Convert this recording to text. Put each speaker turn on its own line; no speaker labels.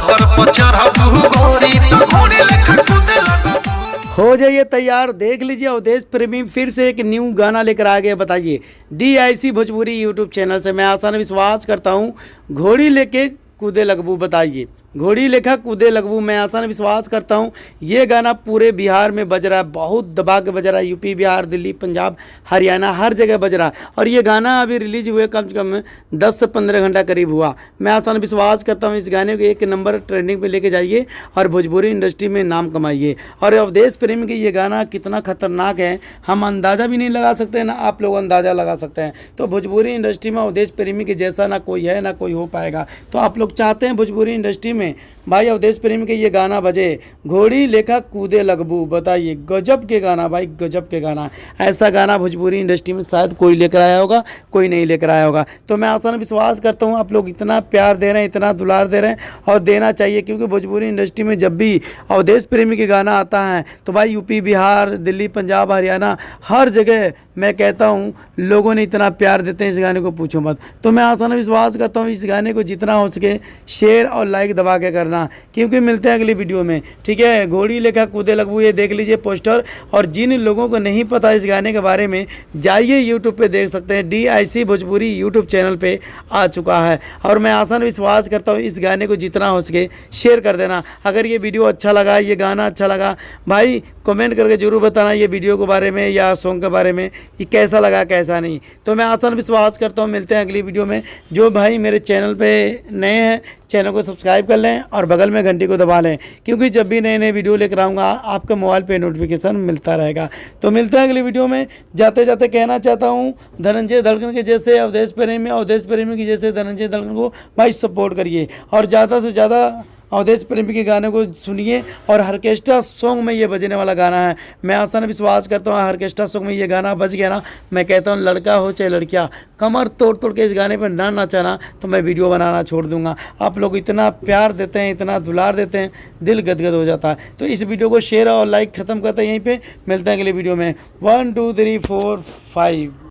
ओकर पर चढ़बू गोरी तो घोड़ी लेखा कूदे लगबू।
हो जाइए तैयार, देख लीजिए अवधेश प्रेमी फिर से एक न्यू गाना लेकर आ गए। बताइए DIC भोजपुरी यूट्यूब चैनल से मैं आसान विश्वास करता हूँ घोड़ी लेके कूदे लगबू। बताइए घोड़ी लेखा कूदे लगबू, मैं आसान विश्वास करता हूँ ये गाना पूरे बिहार में बज रहा है, बहुत दबा के बज रहा है। यूपी, बिहार, दिल्ली, पंजाब, हरियाणा हर जगह बज रहा है। और ये गाना अभी रिलीज हुए कम से कम 10 से 15 घंटा करीब हुआ। मैं आसान विश्वास करता हूँ इस गाने को 1 नंबर ट्रेंडिंग पे लेके जाइए और भोजपुरी इंडस्ट्री में नाम कमाइए। और अवधेश प्रेमी की ये गाना कितना खतरनाक है हम अंदाज़ा भी नहीं लगा सकते, ना आप लोग अंदाज़ा लगा सकते हैं। तो भोजपुरी इंडस्ट्री में अवधेश प्रेमी के जैसा ना कोई है ना कोई हो पाएगा। तो आप लोग चाहते हैं भोजपुरी इंडस्ट्री में भाई अवधेश प्रेमी के ये गाना बजे, घोड़ी लेखा कूदे लगबू। बताइए गजब के गाना भाई, गजब के गाना। ऐसा गाना भोजपुरी इंडस्ट्री में शायद कोई लेकर आया होगा, कोई नहीं लेकर आया होगा। तो मैं आसान विश्वास करता हूँ आप लोग इतना प्यार दे रहे हैं, इतना दुलार दे रहे हैं और देना चाहिए, क्योंकि भोजपुरी इंडस्ट्री में जब भी अवधेश प्रेमी के गाना आता है तो भाई यूपी, बिहार, दिल्ली, पंजाब, हरियाणा हर जगह मैं कहता हूँ लोगों ने इतना प्यार देते हैं इस गाने को, पूछो मत। तो मैं आसान विश्वास करता हूँ इस गाने को जितना हो सके शेयर और लाइक दबा के करना, क्योंकि मिलते हैं अगली वीडियो में। ठीक है, घोड़ी लेखा कूदे लगबू ये देख लीजिए पोस्टर। और जिन लोगों को नहीं पता इस गाने के बारे में जाइए यूट्यूब पे देख सकते हैं, DIC भोजपुरी यूट्यूब चैनल पे आ चुका है। और मैं आसान विश्वास करता हूँ इस गाने को जितना हो सके शेयर कर देना। अगर ये वीडियो अच्छा लगा, ये गाना अच्छा लगा, भाई कमेंट करके जरूर बताना ये वीडियो के बारे में या सॉन्ग के बारे में कि कैसा लगा कैसा नहीं। तो मैं आसान विश्वास करता हूँ मिलते हैं अगली वीडियो में। जो भाई मेरे चैनल पे नए हैं चैनल को सब्सक्राइब कर लें और बगल में घंटी को दबा लें, क्योंकि जब भी नए नए वीडियो लेकर आऊँगा आपके मोबाइल पे नोटिफिकेशन मिलता रहेगा। तो मिलते हैं अगली वीडियो में। जाते जाते कहना चाहता हूँ धनंजय धड़कन के जैसे अवधेश प्रेमी की जैसे धनंजय धड़कन को भाई सपोर्ट करिए और ज़्यादा से ज़्यादा अवधेश प्रेमी के गाने को सुनिए। और ऑर्केस्ट्रा सॉन्ग में ये बजने वाला गाना है, मैं आसान विश्वास करता हूँ ऑर्केस्ट्रा सॉन्ग में ये गाना बज गया ना, मैं कहता हूँ लड़का हो चाहे लड़कियाँ कमर तोड़ तोड़ के इस गाने पर ना नचाना तो मैं वीडियो बनाना छोड़ दूंगा। आप लोग इतना प्यार देते हैं, इतना दुलार देते हैं, दिल गदगद हो जाता है। तो इस वीडियो को शेयर और लाइक ख़त्म करते हैं यहीं पर। मिलते हैं अगले वीडियो में। 1 2 3 4 5।